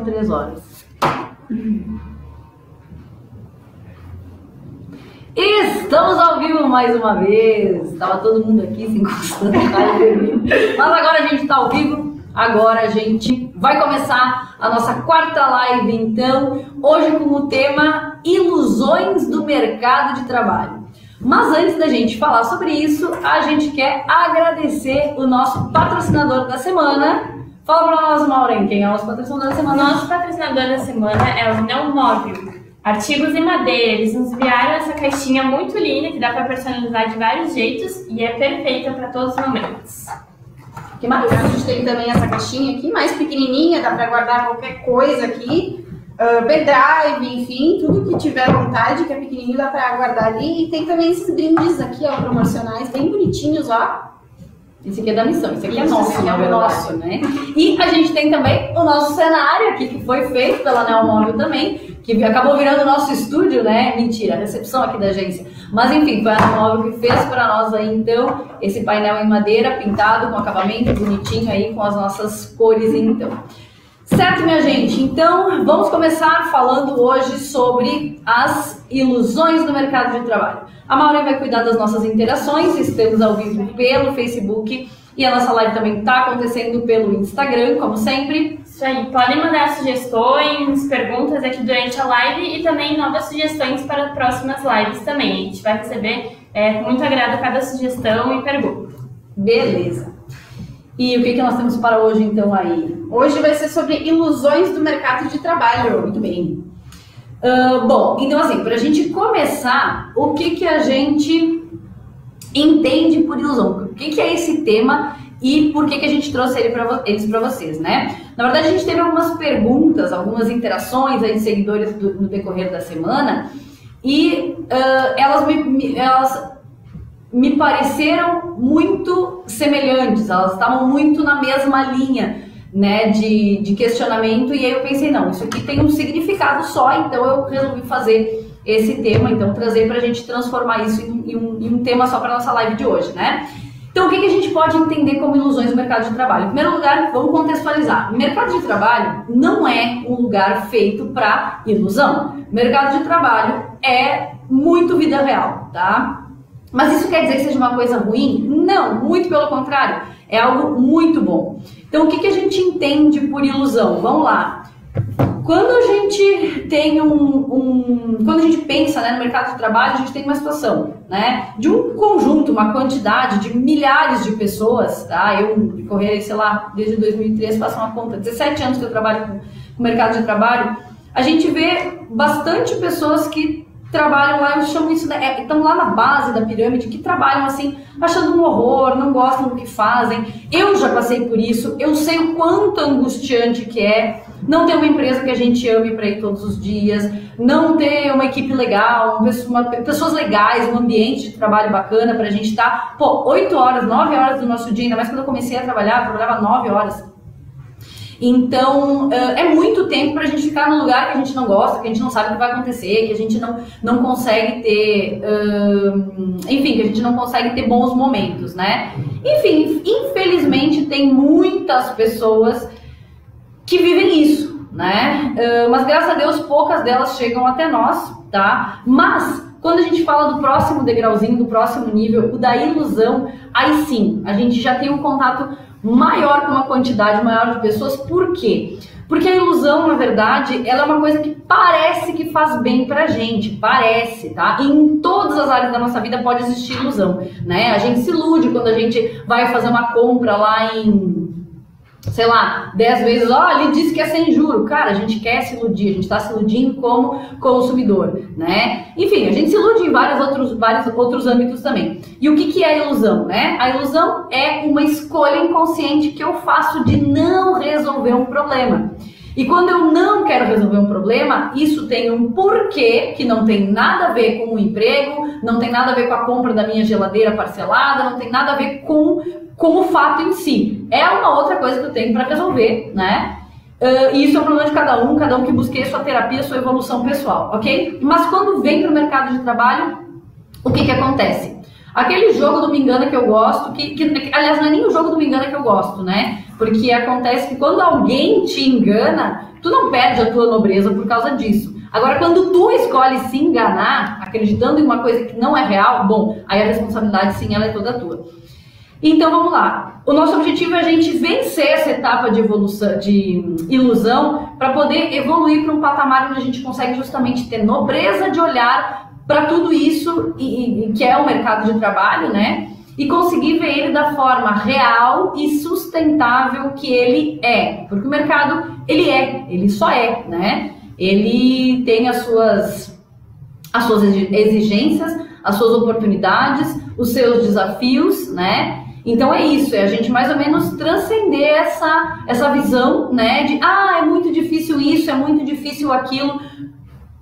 3 horas. Estamos ao vivo mais uma vez. Estava todo mundo aqui se encostando, mas agora a gente está ao vivo. Agora a gente vai começar a nossa quarta live, então, hoje com o tema Ilusões do Mercado de Trabalho. Mas antes da gente falar sobre isso, a gente quer agradecer o nosso patrocinador da semana. Fala para nós, Maureen, quem é o nosso patrocinador da semana? Nosso patrocinador da semana é o Neomóvel, artigos em madeira. Eles nos enviaram essa caixinha muito linda, que dá para personalizar de vários jeitos e é perfeita para todos os momentos. Que mais? A gente tem também essa caixinha aqui, mais pequenininha, dá para guardar qualquer coisa aqui. Pendrive, enfim, tudo que tiver vontade, que é pequenininho, dá para guardar ali. E tem também esses brindes aqui, ó, promocionais, bem bonitinhos, ó. Esse aqui é da missão, esse aqui é nosso, na verdade, né? E a gente tem também o nosso cenário aqui, que foi feito pela Neomóvel também, que acabou virando o nosso estúdio, né? Mentira, a recepção aqui da agência. Mas enfim, foi a Neomóvel que fez para nós aí, então, esse painel em madeira, pintado, com acabamento bonitinho aí, com as nossas cores, então. Certo, minha gente? Então, vamos começar falando hoje sobre as ilusões do mercado de trabalho. A Maureen vai cuidar das nossas interações, estamos ao vivo pelo Facebook e a nossa live também está acontecendo pelo Instagram, como sempre. Isso aí, podem mandar sugestões, perguntas aqui durante a live e também novas sugestões para próximas lives também. A gente vai receber com muito agrado cada sugestão e pergunta. Beleza. E o que nós temos para hoje, então, aí? Hoje vai ser sobre ilusões do mercado de trabalho. Muito bem. Bom, então assim, para a gente começar, o que a gente entende por ilusão? O que é esse tema e por que a gente trouxe eles para vocês, né? Na verdade, a gente teve algumas perguntas, algumas interações aí de seguidores no decorrer da semana e elas me pareceram muito semelhantes, elas estavam muito na mesma linha, né, de questionamento, e aí eu pensei, não, isso aqui tem um significado só, então eu resolvi fazer esse tema, então trazer para a gente transformar isso em um tema só para nossa live de hoje, né? Então o que a gente pode entender como ilusões do mercado de trabalho? Em primeiro lugar, vamos contextualizar. O mercado de trabalho não é um lugar feito para ilusão. O mercado de trabalho é muito vida real, tá? Mas isso quer dizer que seja uma coisa ruim? Não, muito pelo contrário, é algo muito bom. Então o que a gente entende por ilusão? Vamos lá. Quando a gente tem quando a gente pensa, né, no mercado de trabalho, a gente tem uma situação, né, de um conjunto, uma quantidade de milhares de pessoas, tá? Eu decorrer, sei lá, desde 2003, faço uma conta, 17 anos que eu trabalho com o mercado de trabalho, a gente vê bastante pessoas que trabalham lá, eu chamo isso, estão lá na base da pirâmide, que trabalham assim, achando um horror, não gostam do que fazem. Eu já passei por isso, eu sei o quanto angustiante que é não ter uma empresa que a gente ame para ir todos os dias, não ter uma equipe legal, pessoas legais, um ambiente de trabalho bacana para a gente estar, 8 horas, 9 horas do nosso dia, ainda mais quando eu comecei a trabalhar, eu trabalhava 9 horas. Então, é muito tempo para a gente ficar num lugar que a gente não gosta, que a gente não sabe o que vai acontecer, que a gente não consegue ter, enfim, que a gente não consegue ter bons momentos, né? Enfim, infelizmente tem muitas pessoas que vivem isso, né? Mas graças a Deus poucas delas chegam até nós, tá? Mas quando a gente fala do próximo degrauzinho, do próximo nível, o da ilusão, aí sim, a gente já tem um contato maior com uma quantidade maior de pessoas. Por quê? Porque a ilusão, na verdade, ela é uma coisa que parece que faz bem pra gente, parece, tá? E em todas as áreas da nossa vida pode existir ilusão, né? A gente se ilude quando a gente vai fazer uma compra lá em, sei lá, 10 vezes, ele disse que é sem juro. Cara, a gente quer se iludir, a gente está se iludindo como consumidor, né? Enfim, a gente se ilude em vários outros âmbitos também. E o que é a ilusão, né? A ilusão é uma escolha inconsciente que eu faço de não resolver um problema. E quando eu não quero resolver um problema, isso tem um porquê que não tem nada a ver com o emprego, não tem nada a ver com a compra da minha geladeira parcelada, não tem nada a ver com o fato em si. É uma outra coisa que eu tenho para resolver, né? E isso é um problema de cada um que busque a sua terapia, a sua evolução pessoal, ok? Mas quando vem para o mercado de trabalho, o que acontece? Aquele jogo do Me Engana que eu gosto, aliás, não é nem o jogo do Me Engana que eu gosto, né? Porque acontece que quando alguém te engana, tu não perde a tua nobreza por causa disso. Agora, quando tu escolhe se enganar, acreditando em uma coisa que não é real, bom, aí a responsabilidade sim, ela é toda tua. Então vamos lá. O nosso objetivo é a gente vencer essa etapa de evolução, de ilusão, para poder evoluir para um patamar onde a gente consegue justamente ter nobreza de olhar para tudo isso que é o mercado de trabalho, né? E conseguir ver ele da forma real e sustentável que ele é. Porque o mercado, ele só é, né? Ele tem as suas exigências, as suas oportunidades, os seus desafios, né? Então é isso, é a gente mais ou menos transcender essa visão, né? De, é muito difícil isso, é muito difícil aquilo.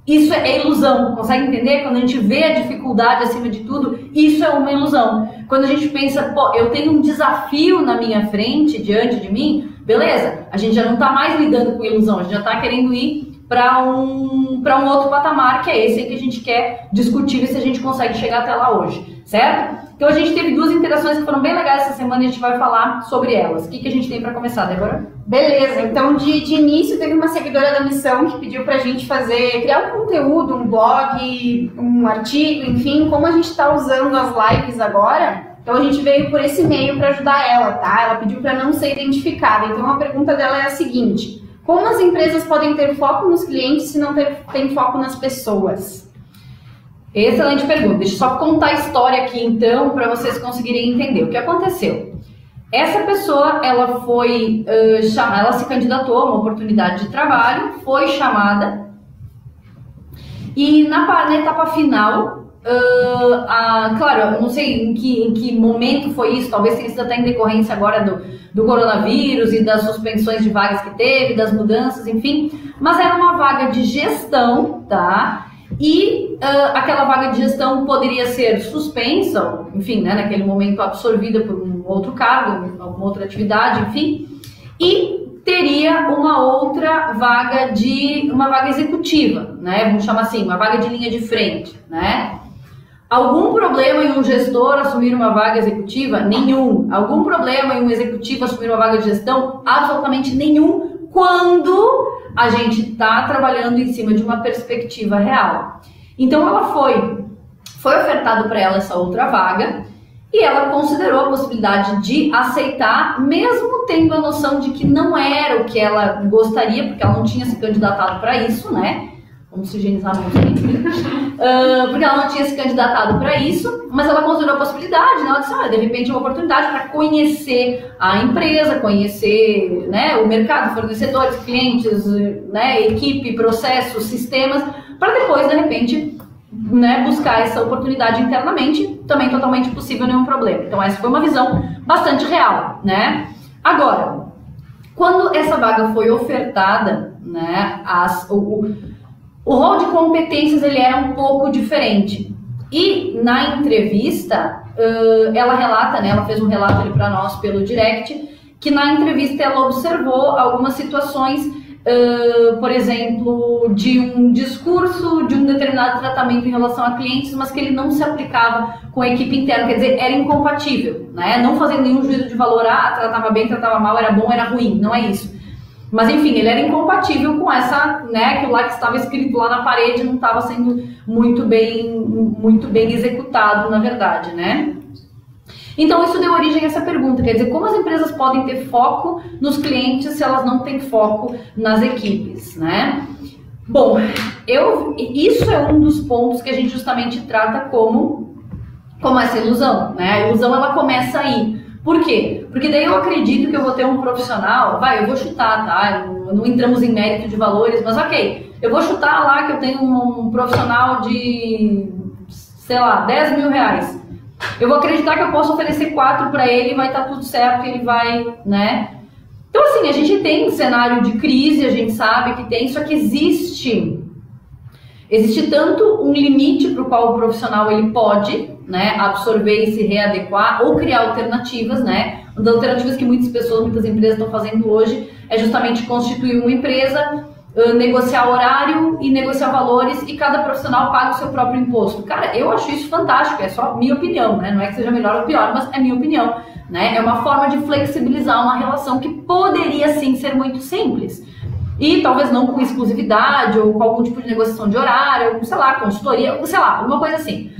Isso é ilusão, consegue entender? Quando a gente vê a dificuldade acima de tudo, isso é uma ilusão. Quando a gente pensa, pô, eu tenho um desafio na minha frente, diante de mim, beleza, a gente já não está mais lidando com ilusão, a gente já está querendo ir para um outro patamar, que é esse que a gente quer discutir e se a gente consegue chegar até lá hoje, certo? Então a gente teve 2 interações que foram bem legais essa semana e a gente vai falar sobre elas. O que a gente tem para começar, Débora? Beleza, então de início teve uma seguidora da missão que pediu pra gente criar um conteúdo, um blog, um artigo, enfim, como a gente está usando as lives agora. Então a gente veio por esse meio para ajudar ela, tá? Ela pediu para não ser identificada. Então a pergunta dela é a seguinte: como as empresas podem ter foco nos clientes se não tem foco nas pessoas? Excelente pergunta. Deixa eu só contar a história aqui então para vocês conseguirem entender o que aconteceu. Essa pessoa, ela foi ela se candidatou a uma oportunidade de trabalho, foi chamada e na etapa final, claro, eu não sei em que momento foi isso, talvez tenha sido até em decorrência agora do coronavírus e das suspensões de vagas que teve, das mudanças, enfim, mas era uma vaga de gestão, tá? E aquela vaga de gestão poderia ser suspensa, enfim, né, naquele momento absorvida por um outro cargo, alguma outra atividade, enfim, e teria uma outra vaga uma vaga executiva, né, vamos chamar assim, uma vaga de linha de frente, né. Algum problema em um gestor assumir uma vaga executiva? Nenhum. Algum problema em um executivo assumir uma vaga de gestão? Absolutamente nenhum, quando a gente está trabalhando em cima de uma perspectiva real. Então ela foi ofertado para ela essa outra vaga e ela considerou a possibilidade de aceitar, mesmo tendo a noção de que não era o que ela gostaria, porque ela não tinha se candidatado para isso, né? Vamos higienizar muito porque ela não tinha se candidatado para isso, mas ela considerou a possibilidade, né? Ela disse, de repente é uma oportunidade para conhecer a empresa, conhecer, né, o mercado, fornecedores, clientes, né, equipe, processos, sistemas, para depois, de repente, né, buscar essa oportunidade internamente, também totalmente possível, nenhum problema. Então essa foi uma visão bastante real, né? Agora, quando essa vaga foi ofertada, né, o rol de competências ele era um pouco diferente. E na entrevista, ela relata, né, ela fez um relato ali para nós pelo direct, que na entrevista ela observou algumas situações, por exemplo, de um discurso, de um determinado tratamento em relação a clientes, mas que ele não se aplicava com a equipe interna, quer dizer, era incompatível, né? Não fazendo nenhum juízo de valor, tratava bem, tratava mal, era bom, era ruim, não é isso. Mas enfim, ele era incompatível com essa, né, aquilo lá que estava escrito lá na parede não estava sendo muito bem executado, na verdade, né? Então isso deu origem a essa pergunta, quer dizer, como as empresas podem ter foco nos clientes se elas não têm foco nas equipes, né? Bom, isso é um dos pontos que a gente justamente trata como essa ilusão, né? A ilusão ela começa aí. Por quê? Porque daí eu acredito que eu vou ter um profissional, eu vou chutar, tá? Não entramos em mérito de valores, mas ok, eu vou chutar lá que eu tenho um profissional de, sei lá, 10 mil reais. Eu vou acreditar que eu posso oferecer 4 para ele e vai estar tudo certo, ele vai, né? Então assim, a gente tem um cenário de crise, a gente sabe que tem, só que existe tanto um limite para o qual o profissional ele pode, né, absorver e se readequar ou criar alternativas, né? Uma das alternativas que muitas empresas estão fazendo hoje é justamente constituir uma empresa negociar horário e negociar valores e cada profissional paga o seu próprio imposto. Cara, eu acho isso fantástico, é só minha opinião, né? Não é que seja melhor ou pior, mas é minha opinião, né? É uma forma de flexibilizar uma relação que poderia sim ser muito simples. E talvez não com exclusividade ou com algum tipo de negociação de horário, ou, sei lá, consultoria, sei lá, alguma coisa assim.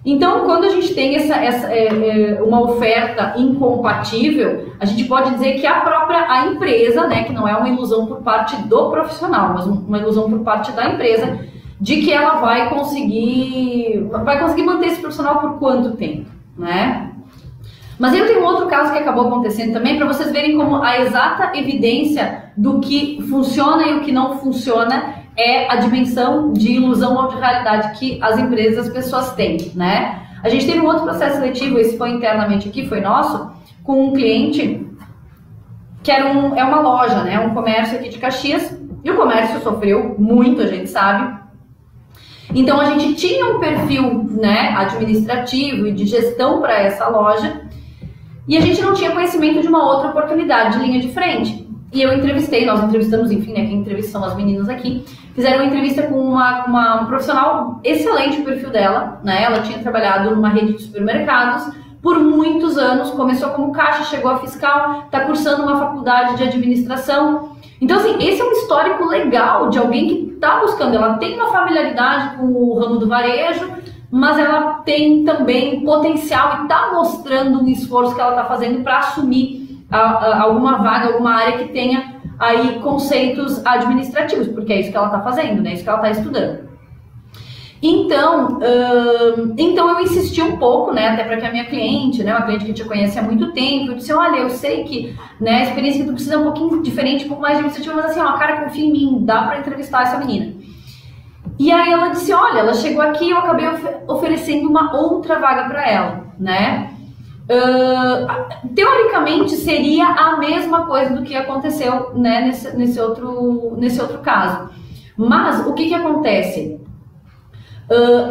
Então, quando a gente tem uma oferta incompatível, a gente pode dizer que a empresa, né, que não é uma ilusão por parte do profissional, mas uma ilusão por parte da empresa, de que ela vai conseguir manter esse profissional por quanto tempo, né? Mas eu tenho um outro caso que acabou acontecendo também, para vocês verem como a exata evidência do que funciona e o que não funciona é a dimensão de ilusão ou de realidade que as empresas, as pessoas têm, né? A gente teve um outro processo seletivo, esse foi internamente aqui, foi nosso, com um cliente que é uma loja, né? Um comércio aqui de Caxias, e o comércio sofreu muito, a gente sabe. Então a gente tinha um perfil, né, administrativo e de gestão para essa loja, e a gente não tinha conhecimento de uma outra oportunidade de linha de frente. E eu entrevistei, nós entrevistamos, enfim, né, quem entrevista são as meninas aqui, fizeram uma entrevista com uma profissional excelente, o perfil dela, né, ela tinha trabalhado numa rede de supermercados por muitos anos, começou como caixa, chegou a fiscal, está cursando uma faculdade de administração. Então, assim, esse é um histórico legal de alguém que está buscando, ela tem uma familiaridade com o ramo do varejo, mas ela tem também potencial e está mostrando um esforço que ela está fazendo para assumir alguma vaga, alguma área que tenha aí conceitos administrativos, porque é isso que ela está fazendo, né? Isso que ela está estudando. Então eu insisti um pouco, né? Até para que a minha cliente, né? Uma cliente que te conhece há muito tempo, eu disse, olha, eu sei que, né, a experiência que tu precisa é um pouquinho diferente, um pouco mais administrativa, mas assim, ó, cara, confia em mim, dá para entrevistar essa menina. E aí ela disse, olha, ela chegou aqui e eu acabei oferecendo uma outra vaga para ela, né? Teoricamente seria a mesma coisa do que aconteceu, né, nesse outro caso. Mas o que acontece?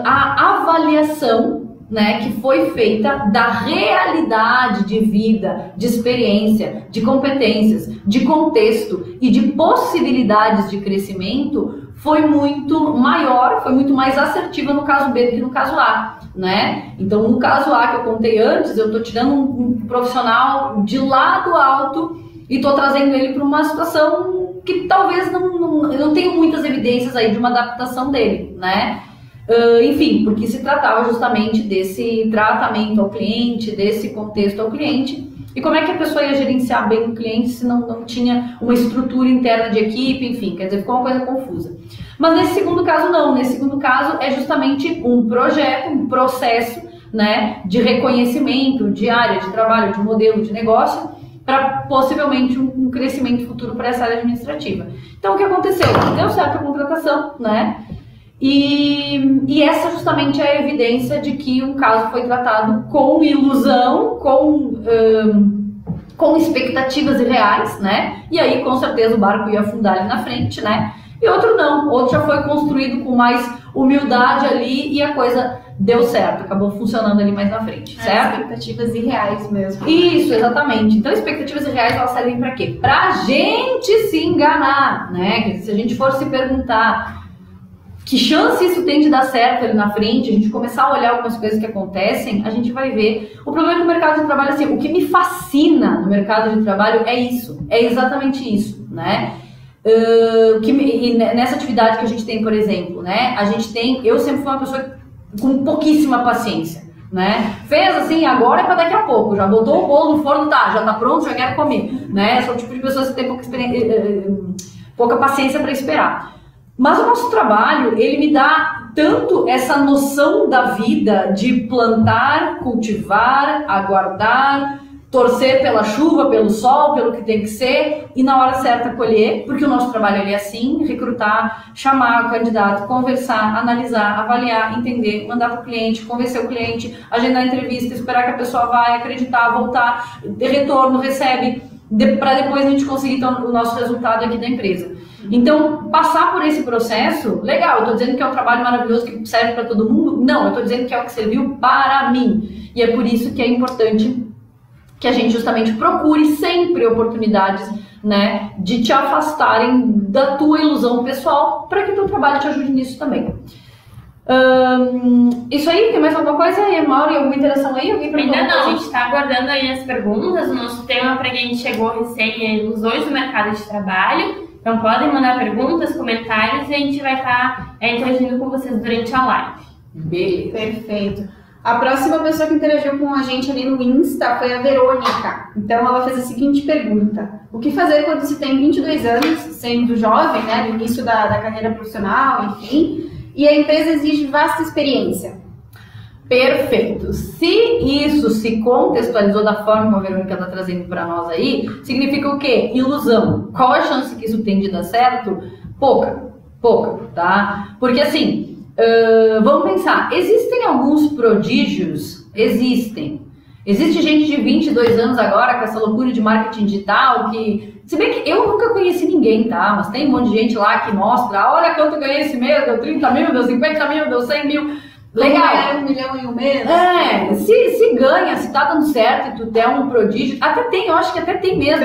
A avaliação, né, que foi feita da realidade de vida, de experiência, de competências, de contexto e de possibilidades de crescimento foi muito maior, foi muito mais assertiva no caso B do que no caso A, né? Então, no caso A que eu contei antes, eu estou tirando um profissional de lado alto e estou trazendo ele para uma situação que talvez eu não tenho muitas evidências aí de uma adaptação dele, né? Enfim, porque se tratava justamente desse tratamento ao cliente, desse contexto ao cliente. E como é que a pessoa ia gerenciar bem o cliente se não tinha uma estrutura interna de equipe, enfim, quer dizer, ficou uma coisa confusa. Mas nesse segundo caso não, nesse segundo caso é justamente um projeto, um processo, né, de reconhecimento de área de trabalho, de modelo de negócio, para possivelmente um crescimento futuro para essa área administrativa. Então o que aconteceu? Deu certo a contratação, né? E essa justamente é a evidência de que um caso foi tratado com ilusão, com expectativas irreais, né? E aí, com certeza, o barco ia afundar ali na frente, né? E outro não, outro já foi construído com mais humildade ali e a coisa deu certo, acabou funcionando ali mais na frente, certo? Expectativas irreais mesmo. Isso, exatamente. Então, expectativas irreais, elas servem para quê? Pra gente se enganar, né? Se a gente for se perguntar que chance isso tem de dar certo ali na frente, a gente começar a olhar algumas coisas que acontecem, a gente vai ver. O problema do mercado de trabalho, assim, o que me fascina no mercado de trabalho é isso, é exatamente isso, né? E nessa atividade que a gente tem, por exemplo, né? Eu sempre fui uma pessoa com pouquíssima paciência, né? Fez assim, agora é para daqui a pouco, já botou o bolo no forno, tá, já tá pronto, já quero comer, né? Sou o tipo de pessoa que tem pouca paciência para esperar. Mas o nosso trabalho, ele me dá tanto essa noção da vida de plantar, cultivar, aguardar, torcer pela chuva, pelo sol, pelo que tem que ser e na hora certa colher, porque o nosso trabalho é assim, recrutar, chamar o candidato, conversar, analisar, avaliar, entender, mandar para o cliente, convencer o cliente, agendar a entrevista, esperar que a pessoa vai, acreditar, voltar, ter retorno, recebe, para depois a gente conseguir então, o nosso resultado aqui da empresa. Então, passar por esse processo, legal, eu estou dizendo que é um trabalho maravilhoso que serve para todo mundo? Não, eu estou dizendo que é o que serviu para mim. E é por isso que é importante que a gente justamente procure sempre oportunidades né, de te afastarem da tua ilusão pessoal, para que o teu trabalho te ajude nisso também. Isso aí, tem mais alguma coisa? E Mauro, alguma interação aí? Ainda não, a gente está aguardando aí as perguntas. O nosso tema para quem chegou recém é ilusões do mercado de trabalho. Então podem mandar perguntas, comentários e a gente vai estar interagindo com vocês durante a live. Beleza. Perfeito. A próxima pessoa que interagiu com a gente ali no Insta foi a Verônica. Então ela fez a seguinte pergunta: o que fazer quando se tem 22 anos, sendo jovem, né, no início da carreira profissional, enfim, e a empresa exige vasta experiência? Perfeito. Se isso se contextualizou da forma como a Verônica está trazendo para nós aí, significa o quê? Ilusão. Qual a chance que isso tem de dar certo? Pouca, tá? Porque assim, vamos pensar, existem alguns prodígios? Existem. Existe gente de 22 anos agora com essa loucura de marketing digital que... Se bem que eu nunca conheci ninguém, tá? Mas tem um monte de gente lá que mostra, olha quanto eu ganhei esse mês, deu 30 mil, deu 50 mil, deu 100 mil... Legal. 1 milhão em um mês. Se ganha, se tá dando certo e tu é um prodígio, até tem, eu acho que até tem mesmo,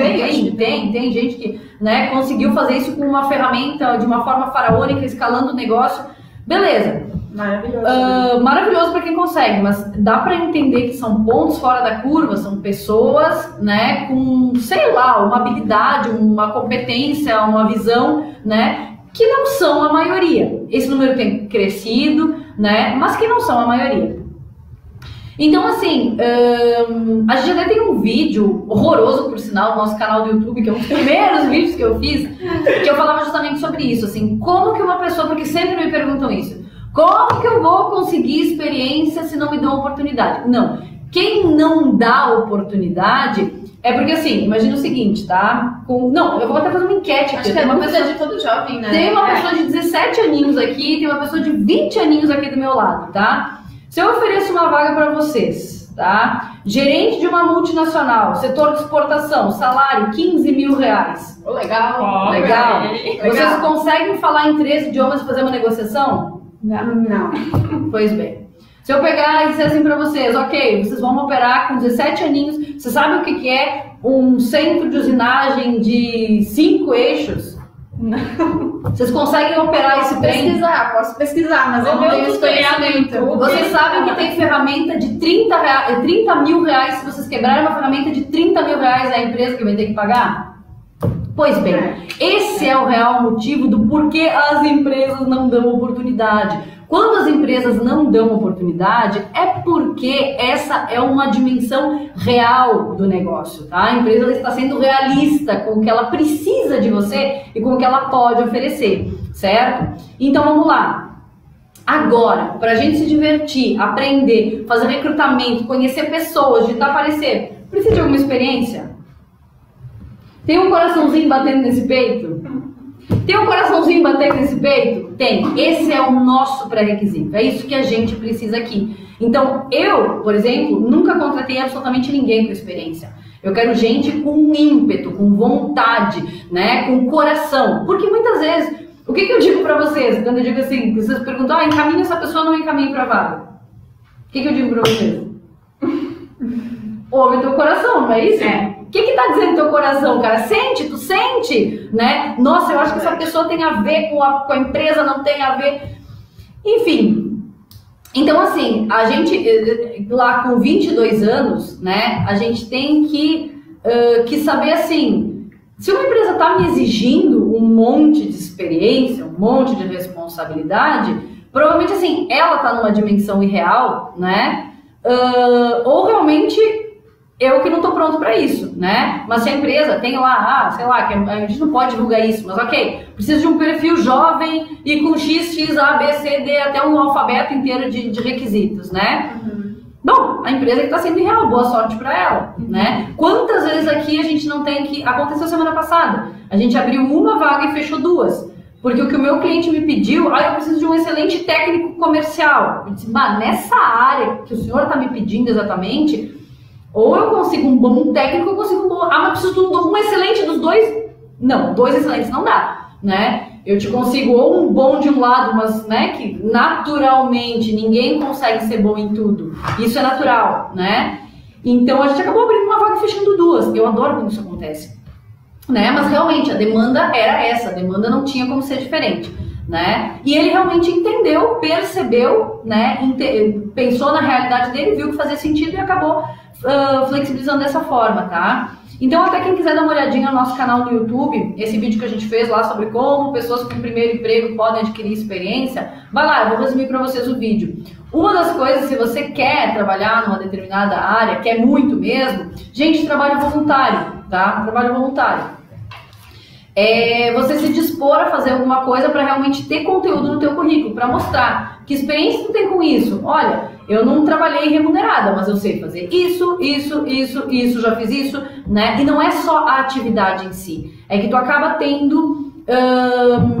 tem gente que, né, conseguiu fazer isso com uma ferramenta de uma forma faraônica, escalando o negócio, beleza. Maravilhoso. Maravilhoso para quem consegue, mas dá para entender que são pontos fora da curva, são pessoas, né, com, sei lá, uma habilidade, uma competência, uma visão, né, que não são a maioria. Esse número tem crescido, né? Mas que não são a maioria. Então, assim, a gente até tem um vídeo horroroso, por sinal, no nosso canal do YouTube, que é um dos primeiros vídeos que eu fiz, que eu falava justamente sobre isso, assim, como que uma pessoa, porque sempre me perguntam isso, como que eu vou conseguir experiência se não me dão oportunidade? Não, quem não dá oportunidade é porque, assim, imagina o seguinte, tá? Não, eu vou até fazer uma enquete aqui. Acho que é uma pessoa de todo jovem, né? Tem uma pessoa de 17 aninhos aqui, tem uma pessoa de 20 aninhos aqui do meu lado, tá? Se eu ofereço uma vaga para vocês, tá? Gerente de uma multinacional, setor de exportação, salário 15 mil reais. Legal. Legal. Vocês conseguem falar em 3 idiomas e fazer uma negociação? Não. Pois bem. Se eu pegar e dizer assim pra vocês, ok, vocês vão operar com 17 aninhos, você sabe o que é um centro de usinagem de 5 eixos? Não. Vocês conseguem operar esse trem? Posso pesquisar, mas eu não tenho esse conhecimento. Vocês sabem que tem ferramenta de 30 mil reais, se vocês quebrarem uma ferramenta de 30 mil reais, é a empresa que vai ter que pagar? Pois bem, esse é o real motivo do porquê as empresas não dão oportunidade. Quando as empresas não dão oportunidade, é porque essa é uma dimensão real do negócio, tá? A empresa está sendo realista com o que ela precisa de você e com o que ela pode oferecer, certo? Então vamos lá. Agora, para a gente se divertir, aprender, fazer recrutamento, conhecer pessoas, digitar parecer, precisa de alguma experiência? Tem um coraçãozinho batendo nesse peito? Tem um coraçãozinho batendo nesse peito? Tem. Esse é o nosso pré-requisito. É isso que a gente precisa aqui. Então, eu, por exemplo, nunca contratei absolutamente ninguém com experiência. Eu quero gente com ímpeto, com vontade, né? Com coração. Porque muitas vezes, o que eu digo pra vocês? Quando eu digo assim, vocês perguntam, encaminha essa pessoa ou não encaminha pra vaga? O que eu digo pra vocês? Ouve teu coração, não é isso? O que tá dizendo teu coração, cara? Sente, tu sente, né? Nossa, eu acho que essa pessoa tem a ver com a empresa, não tem a ver... Enfim. Então, assim, a gente, lá com 22 anos, né? A gente tem que saber, assim... Se uma empresa tá me exigindo um monte de experiência, um monte de responsabilidade, provavelmente, assim, ela tá numa dimensão irreal, né? Ou realmente... Eu que não tô pronto para isso, né? Mas se a empresa tem lá, sei lá, que a gente não pode divulgar isso, mas ok, precisa de um perfil jovem e com X, A, B, C, D, até um alfabeto inteiro de requisitos, né? Bom, a empresa que tá sendo irreal, boa sorte para ela, né? Quantas vezes aqui a gente não tem que... Aconteceu semana passada, a gente abriu uma vaga e fechou 2. Porque o que o meu cliente me pediu, eu preciso de um excelente técnico comercial. Eu disse, nessa área que o senhor tá me pedindo exatamente... Ou eu consigo um bom técnico, ou eu consigo um bom... mas preciso de um excelente dos dois? Não, 2 excelentes não dá, né? Eu te consigo ou um bom de um lado, mas, né, que naturalmente ninguém consegue ser bom em tudo. Isso é natural, né? Então a gente acabou abrindo uma vaga e fechando 2. Eu adoro quando isso acontece. né? Mas realmente a demanda era essa, a demanda não tinha como ser diferente, né? E ele realmente entendeu, percebeu, né? Pensou na realidade dele, viu que fazia sentido e acabou flexibilizando dessa forma, tá? Então, até quem quiser dar uma olhadinha no nosso canal no YouTube, esse vídeo que a gente fez lá sobre como pessoas com primeiro emprego podem adquirir experiência, vai lá, eu vou resumir para vocês o vídeo. Uma das coisas, se você quer trabalhar numa determinada área, quer muito mesmo, gente, trabalho voluntário, tá? Trabalho voluntário. É você se dispor a fazer alguma coisa para realmente ter conteúdo no teu currículo, para mostrar que experiência tu tem com isso. Olha, eu não trabalhei remunerada, mas eu sei fazer isso, já fiz isso, né? E não é só a atividade em si, é que tu acaba tendo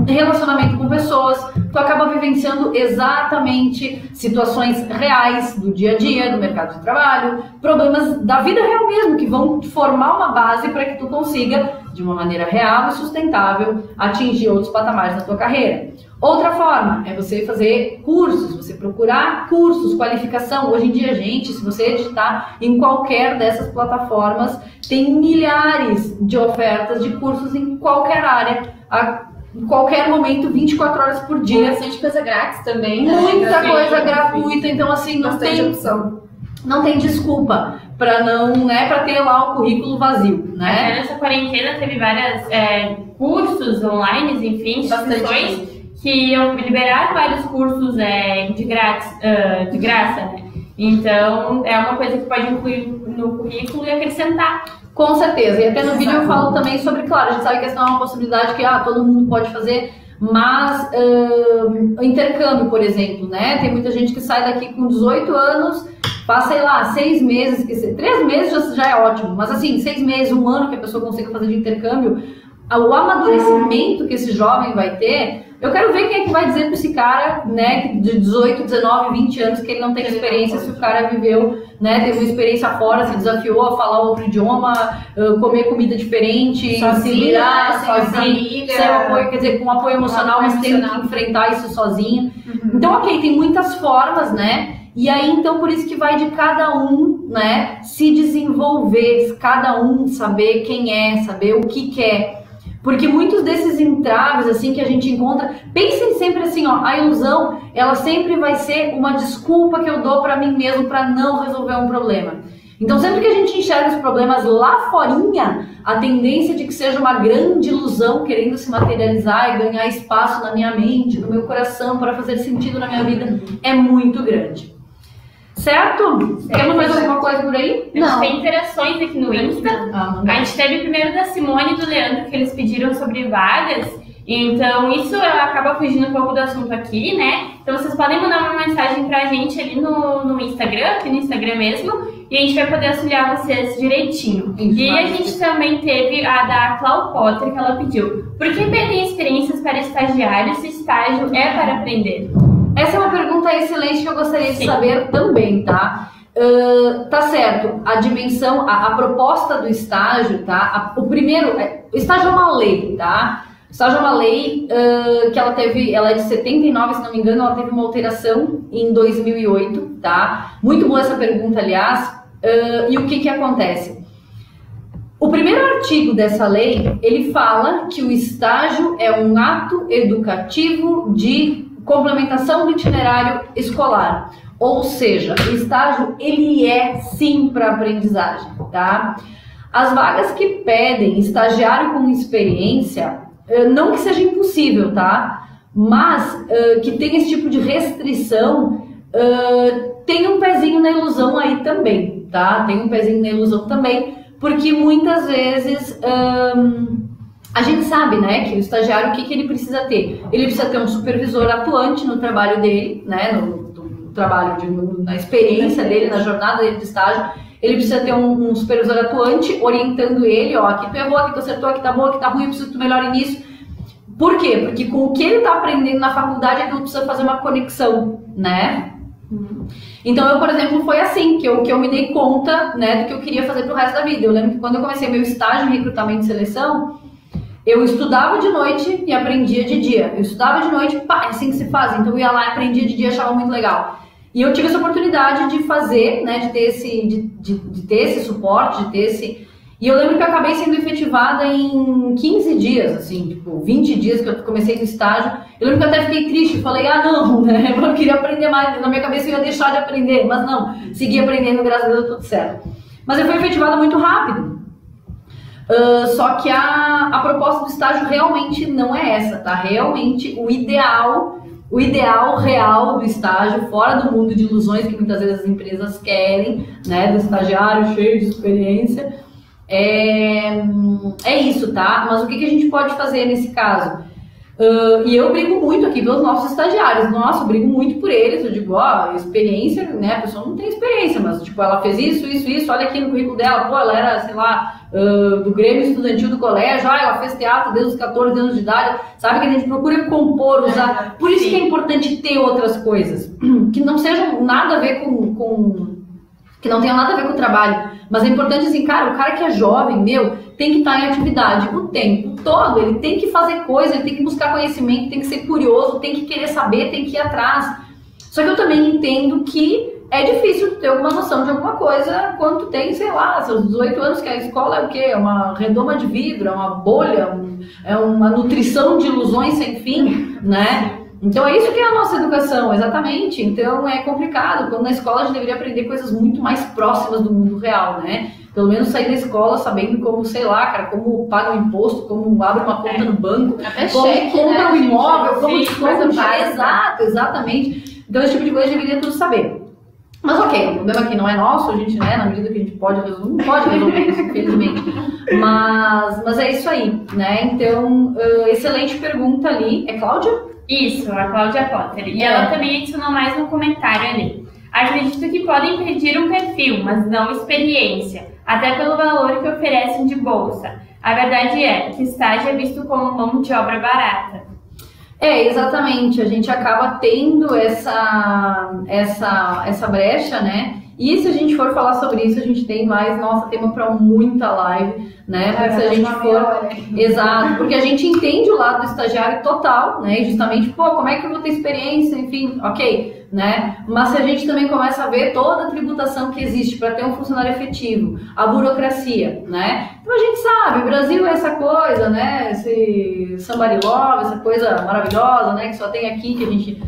relacionamento com pessoas, tu acaba vivenciando exatamente situações reais do dia a dia, do mercado de trabalho, problemas da vida real mesmo, que vão formar uma base para que tu consiga, de uma maneira real e sustentável, atingir outros patamares na tua carreira. Outra forma é você fazer cursos, você procurar cursos, qualificação. Hoje em dia, gente, se você digitar em qualquer dessas plataformas, tem milhares de ofertas de cursos em qualquer área, em qualquer momento, 24 horas por dia. Bastante coisa grátis também, né? Muita coisa gratuita, então assim, não tem opção. Não tem desculpa para não, né, para ter lá o currículo vazio, né? Nessa quarentena teve vários cursos online, enfim, instituições que iam liberar vários cursos de graça, né? Então, é uma coisa que pode incluir no currículo e acrescentar. Com certeza, e até no vídeo eu falo também sobre, claro, a gente sabe que essa não é uma possibilidade que todo mundo pode fazer, mas o intercâmbio, por exemplo, né? Tem muita gente que sai daqui com 18 anos, passa, sei lá, 6 meses, 3 meses já é ótimo, mas assim, 6 meses, 1 ano que a pessoa consiga fazer de intercâmbio, o amadurecimento que esse jovem vai ter, eu quero ver quem é que vai dizer para esse cara, né, de 18, 19, 20 anos, que ele não tem experiência, se o cara viveu, né, teve uma experiência fora, se desafiou a falar outro idioma, comer comida diferente, se virar sozinho, sem apoio, quer dizer, com apoio emocional, mas tem que enfrentar isso sozinho. Então, ok, tem muitas formas, né? E aí, então, por isso que vai de cada um, né, se desenvolver, cada um saber quem é, saber o que quer. Porque muitos desses entraves, assim, que a gente encontra, pensem sempre assim, ó, a ilusão, ela sempre vai ser uma desculpa que eu dou pra mim mesmo pra não resolver um problema. Então, sempre que a gente enxerga os problemas lá forinha, a tendência de que seja uma grande ilusão querendo se materializar e ganhar espaço na minha mente, no meu coração, para fazer sentido na minha vida, é muito grande. Certo? Temos mais alguma coisa por aí? A gente tem interações aqui no Insta. A gente teve primeiro da Simone e do Leandro, que eles pediram sobre vagas. Então, isso acaba fugindo um pouco do assunto aqui, né? Então, vocês podem mandar uma mensagem pra gente ali no Instagram, aqui no Instagram mesmo, e a gente vai poder auxiliar vocês direitinho. E a gente também teve a da Clau Potter, que ela pediu: por que pedem experiências para estagiários se estágio é para aprender? Essa é uma pergunta excelente que eu gostaria de saber também, tá? Tá certo, a dimensão, a proposta do estágio, tá? O primeiro, o estágio é uma lei, tá? O estágio é uma lei que ela é de 79, se não me engano, ela teve uma alteração em 2008, tá? Muito boa essa pergunta, aliás. E o que acontece? O primeiro artigo dessa lei, ele fala que o estágio é um ato educativo de complementação do itinerário escolar, ou seja, o estágio ele é sim para aprendizagem, tá? As vagas que pedem estagiário com experiência, não que seja impossível, tá? Mas que tem esse tipo de restrição, tem um pezinho na ilusão aí também, tá? Tem um pezinho na ilusão também, porque muitas vezes a gente sabe, né, que o estagiário, o que ele precisa ter? Ele precisa ter um supervisor atuante no trabalho dele, né, no trabalho, na experiência dele, na jornada dele de estágio. Ele precisa ter um supervisor atuante orientando ele, ó, aqui tu errou, aqui tu acertou, aqui tá bom, aqui tá ruim, eu preciso que tu melhore nisso. Por quê? Porque com o que ele tá aprendendo na faculdade, ele precisa fazer uma conexão, né? Então eu, por exemplo, foi assim que eu me dei conta, né, do que eu queria fazer pro resto da vida. Eu lembro que quando eu comecei meu estágio em recrutamento e seleção, eu estudava de noite e aprendia de dia. Eu estudava de noite, pá, é assim que se faz. Então eu ia lá e aprendia de dia, achava muito legal. E eu tive essa oportunidade de fazer, né, de ter esse suporte, de ter esse... E eu lembro que eu acabei sendo efetivada em 15 dias, assim, tipo, 20 dias que eu comecei no estágio. Eu lembro que eu até fiquei triste, falei, não, né, eu queria aprender mais, na minha cabeça eu ia deixar de aprender, mas não, segui aprendendo, graças a Deus, tudo certo. Mas eu fui efetivada muito rápido. Só que a proposta do estágio realmente não é essa, tá? Realmente o ideal real do estágio, fora do mundo de ilusões que muitas vezes as empresas querem, né, do estagiário cheio de experiência, é isso, tá? Mas o que a gente pode fazer nesse caso? E eu brigo muito aqui pelos nossos estagiários. Nossa, eu brigo muito por eles. Eu digo, experiência, né? A pessoa não tem experiência, mas tipo, ela fez isso, olha aqui no currículo dela, pô, ela era, sei lá, do Grêmio Estudantil do colégio, ela fez teatro desde os 14 anos de idade, sabe? Que a gente procura compor, usar. Por isso que é importante ter outras coisas, que não sejam nada a ver que não tenham nada a ver com o trabalho. Mas é importante assim, cara, o cara que é jovem, tem que estar em atividade o tempo todo, ele tem que fazer coisa, ele tem que buscar conhecimento, tem que ser curioso, tem que querer saber, tem que ir atrás. Só que eu também entendo que é difícil ter alguma noção de alguma coisa quando tu tem, sei lá, seus 18 anos, que a escola é o quê? É uma redoma de vidro, é uma bolha, é uma nutrição de ilusões sem fim, né? Então é isso que é a nossa educação, exatamente. Então é complicado, quando na escola a gente deveria aprender coisas muito mais próximas do mundo real, né? Pelo menos sair da escola sabendo como, sei lá, cara, como paga um imposto, como abre uma conta no banco, como compra um imóvel, como exato, exatamente. Então esse tipo de coisa a gente deveria tudo saber. Mas ok, o problema aqui não é nosso, a gente, né, na medida que a gente pode resolver, não pode resolver isso, infelizmente. Mas é isso aí, né? Então, excelente pergunta ali. É Cláudia? Isso, a Cláudia Potter. E ela também adicionou mais um comentário ali. Acredito que podem pedir um perfil, mas não experiência, até pelo valor que oferecem de bolsa. A verdade é que estágio é visto como mão de obra barata. Exatamente. A gente acaba tendo essa brecha, né? E se a gente for falar sobre isso, a gente tem mais, tema para muita live, né? Porque se a gente for... Exato, porque a gente entende o lado do estagiário total, né? E justamente, como é que eu vou ter experiência, enfim, ok, né? Mas se a gente também começa a ver toda a tributação que existe para ter um funcionário efetivo, a burocracia, né? Então a gente sabe, o Brasil é essa coisa, né? Esse somebody love, essa coisa maravilhosa, né? Que só tem aqui, que a gente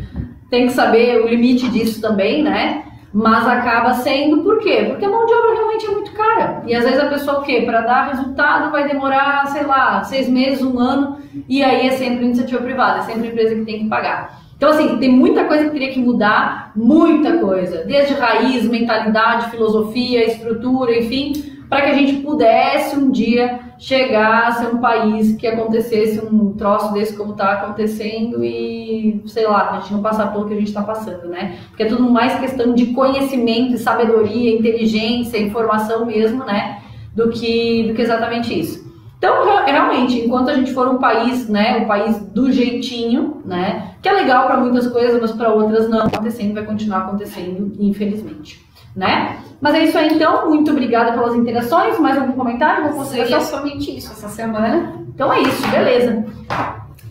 tem que saber o limite disso também, né? Mas acaba sendo, por quê? Porque a mão de obra realmente é muito cara. E às vezes a pessoa, o quê? Para dar resultado vai demorar, sei lá, 6 meses, 1 ano, e aí é sempre iniciativa privada, é sempre a empresa que tem que pagar. Então, assim, tem muita coisa que teria que mudar, muita coisa. Desde raiz, mentalidade, filosofia, estrutura, enfim, para que a gente pudesse um dia chegar a ser um país que acontecesse um troço desse como está acontecendo e, sei lá, a gente não passar pelo que a gente está passando, né? Porque é tudo mais questão de conhecimento, sabedoria, inteligência, informação mesmo, né? Do que exatamente isso. Então, realmente, enquanto a gente for um país, né, um país do jeitinho, né, que é legal para muitas coisas, mas para outras não acontecendo, vai continuar acontecendo, infelizmente, né? Mas é isso aí, então. Muito obrigada pelas interações. Mais algum comentário? Vou conseguir somente isso essa semana. Então é isso, beleza.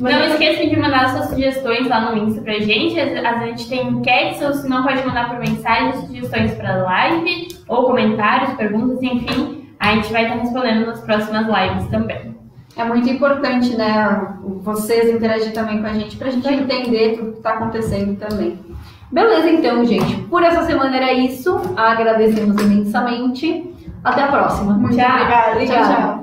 Não esqueça de mandar suas sugestões lá no Insta pra gente. Às vezes a gente tem enquetes, ou se não, pode mandar por mensagem sugestões para live, ou comentários, perguntas, enfim. A gente vai estar respondendo nas próximas lives também. É muito importante, né, vocês interagir também com a gente, pra gente entender tudo que está acontecendo também. Beleza, então, gente. Por essa semana era isso. Agradecemos imensamente. Até a próxima. Muito obrigada. Tchau.